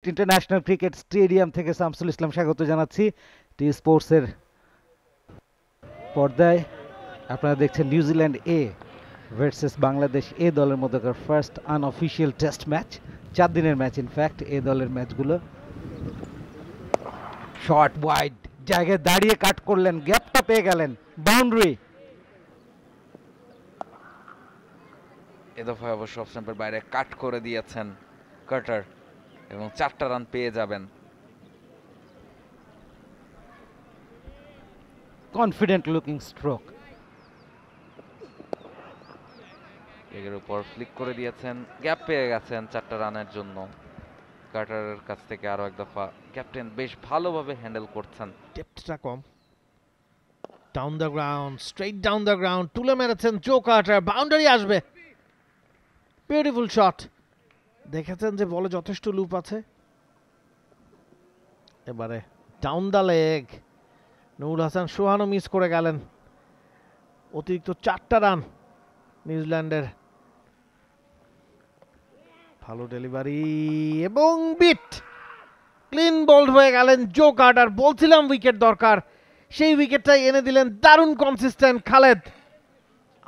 International cricket stadium থেকে শামসুল ইসলাম স্বাগত জানাচ্ছি টি স্পোর্টসের পর্দায়। আপনারা দেখছেন নিউজিল্যান্ড এ ভার্সেস বাংলাদেশ এ দলের মধ্যকার ফার্স্ট আনঅফিশিয়াল টেস্ট ম্যাচ, 4 দিনের ম্যাচ। ইনফ্যাক্ট এ দলের ম্যাচগুলো। শর্ট ওয়াইড জায়গায় দাঁড়িয়ে কাট করলেন, গ্যাপটা পেয়ে গেলেন, বাউন্ডারি। এ দফায় অবশ্য অফ স্টাম্পের বাইরে কাট করে দিয়েছেন কার্টার এবং 4টা রান পেয়ে যাবেন। কনফিডেন্ট লুকিং স্ট্রোক, এর উপর ফ্লিক করে দিয়েছেন, গ্যাপ পেয়ে গেছেন 4টা রানের জন্য। কার্টারের কাছ থেকে আরো এক দফা ক্যাপ্টেন বেশ ভালোভাবে হ্যান্ডেল করছেন। ডেপথটা কম। Down the ground, straight down the ground, তুলে মেরেছেন জো কার্টার, বাউন্ডারি আসবে। Beautiful shot. দেখেছেন যে বলে যথেষ্ট লুপ আছে। এবারে down the leg, Nurul Hasan সোহানও মিস করে গেলেন। অতিরিক্ত 4টা রান নিউজিল্যান্ডের। ভালো ডেলিভারি এবং বিট। ক্লিন বোল্ড হয়ে গেলেন জো কার্টার। বলছিলাম উইকেট দরকার, সেই উইকেটটাই এনে দিলেন। দারুণ কনসিস্টেন্ট খালেদ।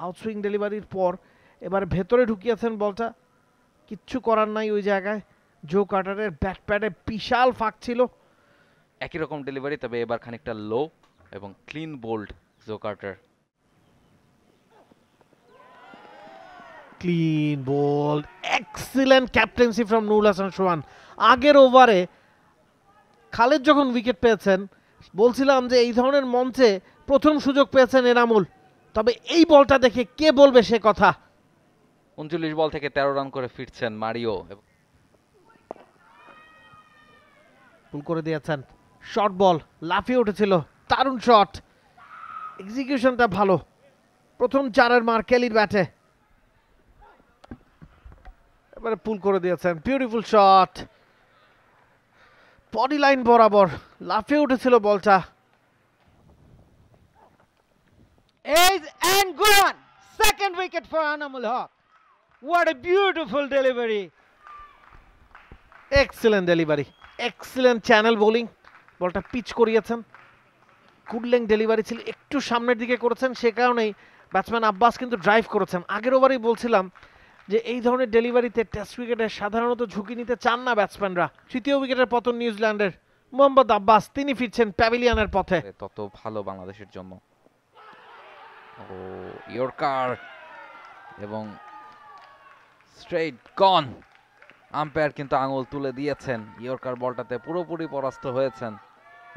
আউটসুইং ডেলিভারির পর এবার ভেতরে ঢুকিয়েছেন বলটা, কিচ্ছু করার নাই ওই জায়গায়। জো কার্টারের ব্যাট প্যাডে বিশাল ফাঁক ছিল। একই রকম ডেলিভারি, তবে এবার খানিকটা লো এবং clean bowled Joe Carter. Clean bowled, excellent captaincy from Nurul Hasan Sohan. আগের ওভারে খালেদ যখন উইকেট পেয়েছেন বলছিলাম যে এই ধরনের মঞ্চে প্রথম সুযোগ পেয়েছেন এনামুল, তবে এই বলটা দেখে কে বলবে সে কথা। 39 বল থেকে 13 রান করে ফিরছেন মারিও। পুল করে দিয়েছেন। শর্ট বল লাফিয়ে উঠেছিল, দারুণ শট। এক্সিকিউশনটা ভালো। প্রথম 4-এর মার কেলির ব্যাটে। এবারে পুল করে দিয়েছেন, বিউটিফুল শট। বডি লাইন বরাবর লাফিয়ে উঠেছিল বলটা। Is and gone. Second wicket for Anamul Haq. What a beautiful delivery. Excellent delivery, excellent channel bowling. বলটা পিচ করিয়েছেন। গুড লেংথ ডেলিভারি ছিল, একটু সামনের দিকে করেছেন, সে কারণেই ব্যাটসম্যান আব্বাস কিন্তু ড্রাইভ করেছেন। আগের ওভারেই বলছিলাম যে এই ধরনের ডেলিভারিতে টেস্ট উইকেটে সাধারণত ঝুঁকি নিতে চান না ব্যাটসম্যানরা। তৃতীয় উইকেটের পতন নিউজিল্যান্ডের। মোহাম্মদ আব্বাস তিনি ফিরছেন প্যাভিলিয়নের পথে। তত ভালো বাংলাদেশের জন্য। ও ইয়র্কার এবং স্ট্রেট গন। আম্পায়ার কিন্তু আঙুল তুলে দিয়েছেন। ইয়র্কার বলটাতে পুরোপুরি পরাস্ত হয়েছেন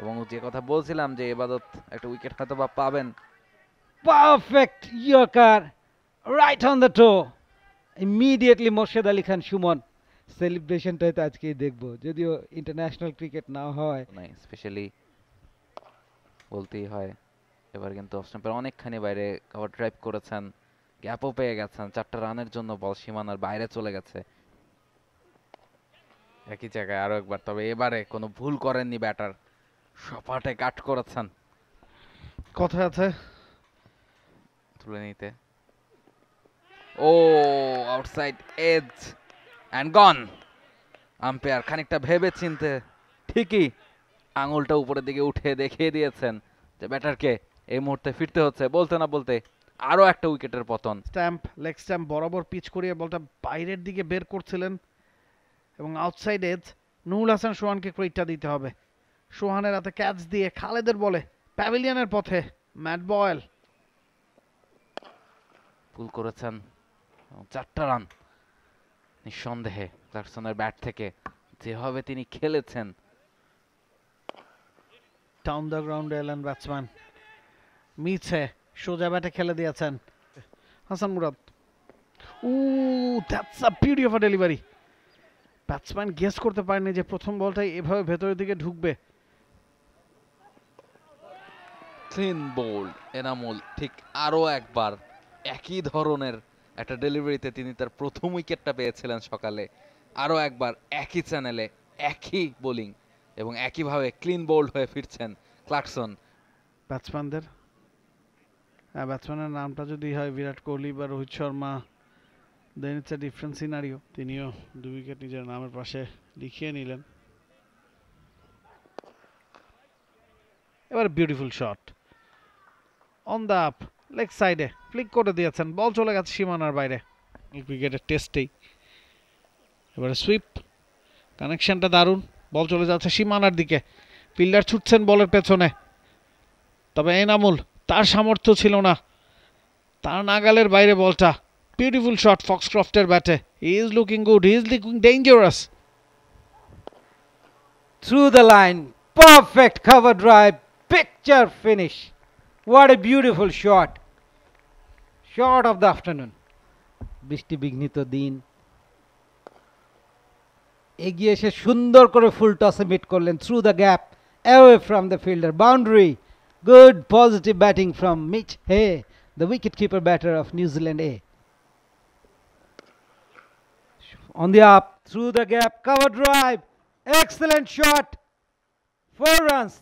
এবং যে কথা বলছিলাম যে এবাদত একটা উইকেট হয়তো বা পাবেন। Perfect Yorker, right on the toe. Immediately Morshed Ali Khan Suman সেলিব্রেশনটা হয়তো আজকেই দেখবো, যদিও ইন্টারন্যাশনাল ক্রিকেট না হয়। নাই স্পেশালি বলতেই হয়, এবার কিন্তু অফ স্টাম্পের অনেকখানি বাইরে কভার ড্রাইভ করেছেন, গ্যাপও পেয়ে গেছেন। 4টা রানের জন্য বল সীমানার বাইরে চলে গেছে। একই জায়গায় আরো একবার, তবে এবারে কোনো ভুল করেননি ব্যাটার, সপাটে কাট করেছেন। কথা আছে তুলে নিতে। Oh outside edge and gone. Umpire খানিকটা ভেবে চিনতে ঠিকই আঙুলটা উপরের দিকে উঠে দেখিয়ে দিয়েছেন যে ব্যাটারকে এই মুহূর্তে ফিরতে হচ্ছে। বলতে না বলতে আরো একটা উইকেটের পতন। স্ট্যাম্প, লেগ স্ট্যাম্প বরাবর পিচ করিয়ে বলটা বাইরের দিকে বের করছিলেন এবং আউটসাইড এজ। নুরুল হাসান সোহানকে ক্রেডিটটা দিতে হবে। সোহানের হাতে ক্যাচ দিয়ে খালেদের বলে প্যাভিলিয়নের পথে ম্যাট বয়েল। পুল করেছেন 4টা রান। নিঃসন্দেহে ক্লার্কসনের ব্যাট থেকে যেভাবে তিনি খেলেছেন। ডাউন দ্য গ্রাউন্ডে এলেন ব্যাটসম্যান, মিছে সোজা ব্যাটে খেলে দিয়েছেন Hasan Murad. That's a beauty of a delivery. Batsman guess করতে পারেনি যে প্রথম বলটাই এভাবে ভেতরের দিকে ঢুকবে। ক্লিন বোল্ড এনামুল ঠিক আরো একবার একই ধরনের একটা ডেলিভারিতে তিনি তার প্রথম উইকেটটা পেয়েছিলেন সকালে। আরো একবার একই চ্যানেলে একই বোলিং এবং একইভাবে ক্লিন বোল্ড হয়ে ফিরছেন ক্লার্কসন। ব্যাটসম্যানদের, হ্যাঁ ব্যাটসম্যানের নামটা যদি হয় বিরাট কোহলি বা রোহিত শর্মা, দেন ইটস এ ডিফারেন্ট সিনারিও। তিনিও 2 উইকেট নিজের নামের পাশে লিখিয়ে নিলেন। এবার beautiful shot on the up leg সাইডে ফ্লিক করে দিয়েছেন, বল চলে গেছে সীমানার বাইরে। এই ক্রিকেটের টেস্টেই এবারে সুইপ, কানেকশনটা দারুণ, বল চলে যাচ্ছে সীমানার দিকে, ফিল্ডার ছুটছেন বলের পেছনে, তবে এনামুল তার সামর্থ্য ছিল না, তার নাগালের বাইরে বলটা। বিউটিফুল শট ফক্সক্রফটের ব্যাটে, he is looking good, he is looking dangerous. Through the line, perfect cover drive, picture finish. What a beautiful shot. Shot of the afternoon. বৃষ্টি বিঘ্নিত দিন, এগিয়ে এসে সুন্দর করে ফুল টসে মিট করলেন through the gap, away from the fielder, boundary. Good positive batting from Mitch Hay, the wicket keeper batter of New Zealand এ। On the up, through the gap, cover drive, excellent shot, 4 runs.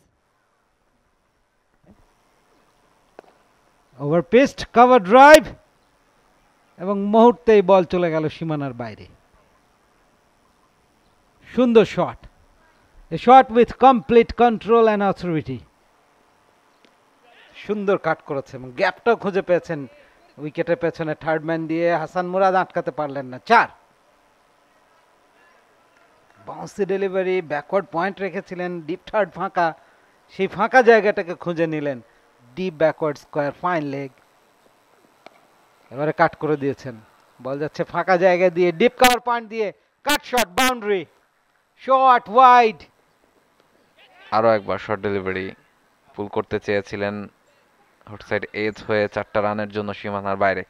Over pitched, cover drive, এবং মুহূর্তেই বল চলে গেল সীমানার বাইরে। সুন্দর shot, a shot with complete control and authority. সুন্দর কাট করেছে এবং গ্যাপটাও খুঁজে পেয়েছেন উইকেটের পেছনে, থার্ড ম্যান দিয়ে হাসান মুরাদ আটকাতে পারলেন না। 4 বাউন্সি ডেলিভারি, ব্যাকওয়ার্ড পয়েন্ট রেখেছিলেন, ডিপ থার্ড ফাঁকা, সেই ফাঁকা জায়গাটাকে খুঁজে নিলেন, deep backward square, fine leg. এবারে কাট করে দিয়েছেন, বল যাচ্ছে ফাঁকা জায়গা দিয়ে, ডিপ কভার পয়েন্ট দিয়ে কাট শট, বাউন্ডারি, শট ওয়াইড। আরও একবার শর্ট ডেলিভারি, পুল করতে চেয়েছিলেন, আউটসাইড এজ হয়ে 4টা রানের জন্য সীমানার বাইরে।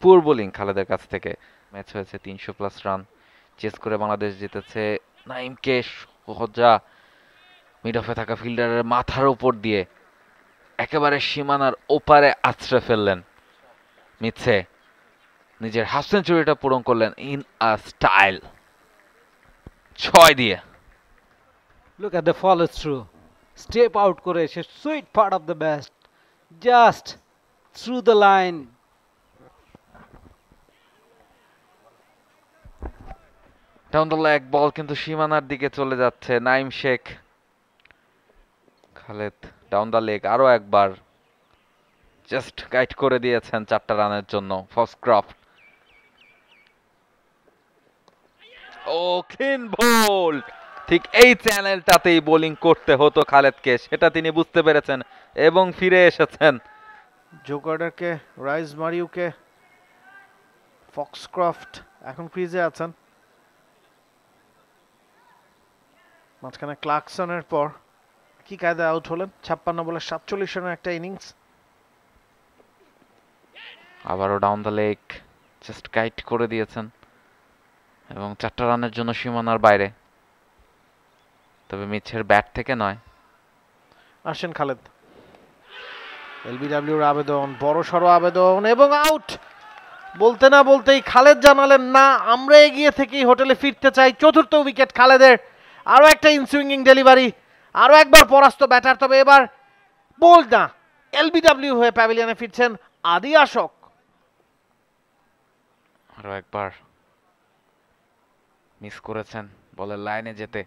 পুর বোলিং খালেদের কাছ থেকে। ম্যাচ হয়েছে 300+ রান, চেস করে বাংলাদেশ জিতেছে। নাইমকে সোজা মিড অফে থাকা ফিল্ডারের মাথার উপর দিয়ে একেবারে সীমানার ওপারে আছড়ে ফেললেন মিছে, নিজের হাফ সেঞ্চুরিটা পূরণ করলেন ইন আ স্টাইল, 6 দিয়ে। Look at the follow through, step out করে এসে sweet part of the bat, just through the line. Down the leg ball কিন্তু সীমানার দিকে চলে যাচ্ছে। Naim Sheikh, Khaled down the leg আরো একবার জাস্ট গাইড করে দিয়েছেন 4টা রানের জন্য ফক্সক্রফট। ও ক্লিন বোল্ড, ঠিক এই চ্যানেলটাতেই বোলিং করতে হতো খালেদকে, সেটা তিনি বুঝতে পেরেছেন এবং ফিরে এসেছেন। জোকার্ডারকে, রাইস মারিউকে, ফক্সক্রফট এখন ক্রিজে আছেন। মাঝখানে ক্লার্কসনের পর কি কায়দায় আউট হলেন, 56 বলে 47 রানের একটা ইনিংস। আবারও down the leg just guide করে দিয়েছেন এবং 4টা রানের জন্য সীমানার বাইরে, তবে মিচের ব্যাট থেকে নয়। আসেন খালেদ, এলবিডব্লিউর আবেদন, বড় সড়ো আবেদন এবং আউট। বলতে না বলতেই খালেদ জানালেন, না আমরা এগিয়ে থেকেই হোটেলে ফিরতে চাই। 4র্থ উইকেট খালেদের, আরো একটা ইনসুইঙ্গিং ডেলিভারি, আরো একবার পরাস্ত ব্যাটার, তবে এবার বোল্ড না, এলবিডব্লিউ হয়ে প্যাভিলিয়নে ফিরছেন আদি আশক। আরো একবার মিস করেছেন বলের লাইনে যেতে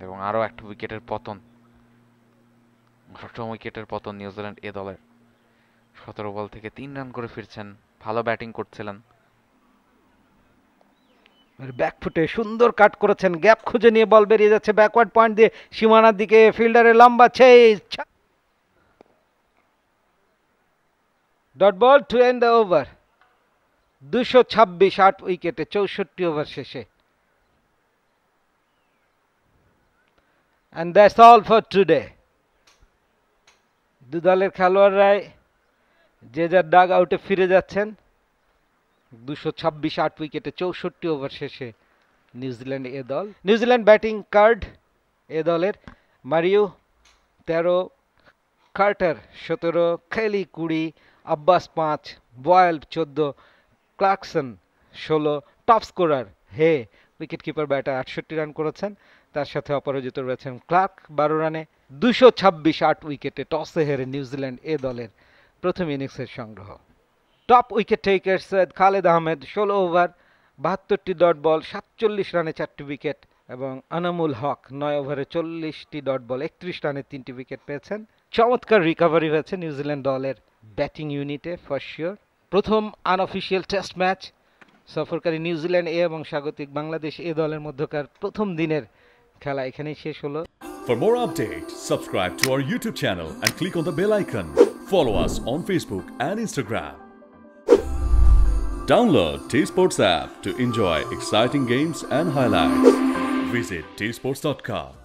এবং আরো একটা উইকেটের পতন, 8ম উইকেটের পতন নিউজিল্যান্ড এ দলের। 17 বল থেকে 3 রান করে ফিরছেন, ভালো ব্যাটিং করছিলেন। ব্যাকফুটে সুন্দর কাট করেছেন, গ্যাপ খুঁজে নিয়ে বল বেরিয়ে যাচ্ছে ব্যাকওয়ার্ড পয়েন্ট দিয়ে সীমানার দিকে, ফিল্ডারের লম্বা chase, dot ball to end the over. 226 8 উইকেটে 64 ওভার শেষে। And that's all for today. দু দলের খেলোয়াড়রাই যে যার ডাগ আউটে ফিরে যাচ্ছেন। 226 8 উইকেটে 64 ওভার শেষে নিউজিল্যান্ড এ দল। নিউজিল্যান্ড ব্যাটিং কার্ড এ দলের: মারিও 13, কার্টার 17, খেলি 20, Abbas 5, Boyle 14, Clarkson 16, top scorer হে উইকেট কিপার ব্যাটার 68 রান করেছেন, তার সাথে অপরাজিত রয়েছেন ক্লার্ক 12 রানে। 226 8 উইকেটে টসে হেরে নিউজিল্যান্ড এ দলের প্রথম ইনিংসের সংগ্রহ। Top wicket taker Syed Khaled Ahmed 16 over 72টি ডট বল 47 রানে 4টি উইকেট। এবং আনামুল হক 9 ওভারে 40টি ডট বল 31 রানে 3টি উইকেট পেয়েছেন। চমৎকার রিকভারি হয়েছে নিউজিল্যান্ড দলের ব্যাটিং ইউনিটে ফর শিওর। প্রথম আনঅফিসিয়াল টেস্ট ম্যাচ সফরকারী নিউজিল্যান্ড এ এবং স্বাগতিক বাংলাদেশ এ দলের মধ্যকার প্রথম দিনের খেলা এখানেই শেষ হলো। For more updates, subscribe to our YouTube channel and click on the bell icon. Follow us on Facebook and Instagram. Download T-Sports app to enjoy exciting games and highlights. Visit tsports.com.